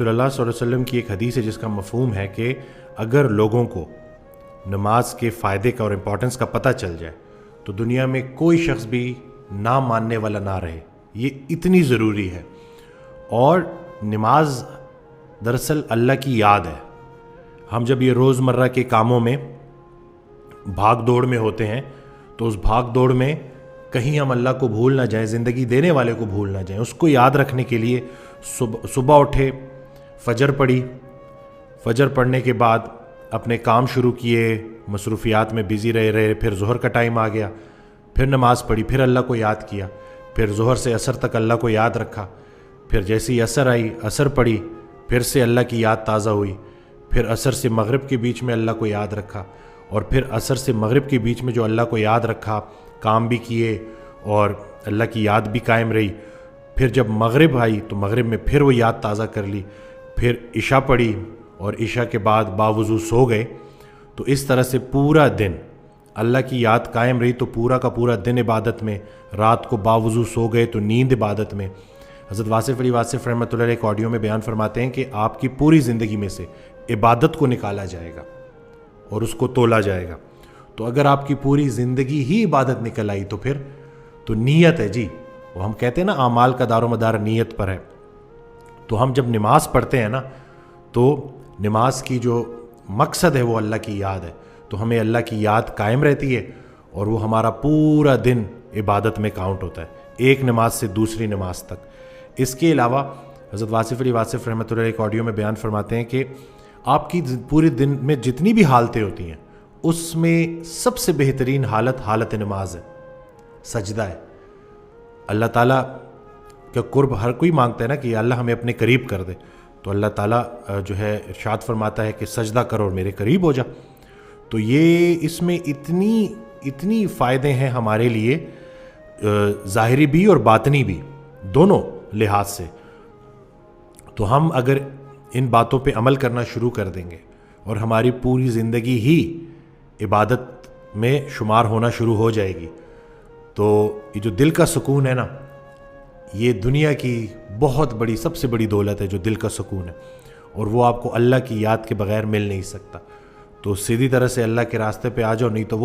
رسول اللہ صلی اللہ علیہ وسلم کی ایک حدیث ہے جس کا مفہوم ہے کہ اگر لوگوں کو نماز کے فائدے کا اور امپورٹنس کا پتہ چل جائے تو دنیا میں کوئی شخص بھی نہ ماننے والا نہ رہے. یہ اتنی ضروری ہے. اور نماز دراصل اللہ کی یاد ہے. ہم جب یہ روزمرہ کے کاموں میں بھاگ دوڑ میں ہوتے ہیں تو اس بھاگ دوڑ میں کہیں ہم اللہ کو بھول نہ جائیں, زندگی دینے والے کو بھول نہ جائیں. اس کو یاد رکھنے کے لیے صبح اٹھے, فجر پڑھی, فجر پڑھنے کے بعد اپنے کام شروع کیے, مصروفیات میں بزی رہے, پھر ظہر کا ٹائم آ گیا, پھر نماز پڑھی, پھر اللہ کو یاد کیا, پھر ظہر سے عصر تک اللہ کو یاد رکھا, پھر جیسی عصر آئی عصر پڑھی, پھر سے اللہ کی یاد تازہ ہوئی, پھر عصر سے مغرب کے بیچ میں اللہ کو یاد رکھا, اور پھر عصر سے مغرب کے بیچ میں جو اللہ کو یاد رکھا کام بھی کیے اور اللہ کی یاد بھی قائم رہی. پھر جب مغرب آئی تو مغرب میں پھر وہ یاد تازہ کر لی, پھر عشاء پڑھی اور عشاء کے بعد باوضو سو گئے. تو اس طرح سے پورا دن اللہ کی یاد قائم رہی, تو پورا کا پورا دن عبادت میں, رات کو باوضو سو گئے تو نیند عبادت میں. حضرت واصف علی واصف رحمۃ اللہ علیہ ایک آڈیو میں بیان فرماتے ہیں کہ آپ کی پوری زندگی میں سے عبادت کو نکالا جائے گا اور اس کو تولا جائے گا. تو اگر آپ کی پوری زندگی ہی عبادت نکل آئی تو پھر تو نیت ہے جی. وہ ہم کہتے ہیں نا اعمال کا دار و مدار نیت پر ہے. تو ہم جب نماز پڑھتے ہیں نا تو نماز کی جو مقصد ہے وہ اللہ کی یاد ہے. تو ہمیں اللہ کی یاد قائم رہتی ہے اور وہ ہمارا پورا دن عبادت میں کاؤنٹ ہوتا ہے, ایک نماز سے دوسری نماز تک. اس کے علاوہ حضرت واصف علی واصف رحمۃ اللہ ایک آڈیو میں بیان فرماتے ہیں کہ آپ کی پورے دن میں جتنی بھی حالتیں ہوتی ہیں اس میں سب سے بہترین حالت نماز ہے, سجدہ ہے. اللہ تعالیٰ کا قرب ہر کوئی مانگتا ہے نا کہ اللہ ہمیں اپنے قریب کر دے, تو اللہ تعالیٰ جو ہے ارشاد فرماتا ہے کہ سجدہ کرو اور میرے قریب ہو جا. تو یہ اس میں اتنی فائدے ہیں ہمارے لیے, ظاہری بھی اور باطنی بھی, دونوں لحاظ سے. تو ہم اگر ان باتوں پہ عمل کرنا شروع کر دیں گے اور ہماری پوری زندگی ہی عبادت میں شمار ہونا شروع ہو جائے گی, تو یہ جو دل کا سکون ہے نا, یہ دنیا کی بہت بڑی سب سے بڑی دولت ہے جو دل کا سکون ہے, اور وہ آپ کو اللہ کی یاد کے بغیر مل نہیں سکتا. تو سیدھی طرح سے اللہ کے راستے پہ آ جاؤ, نہیں تو وہ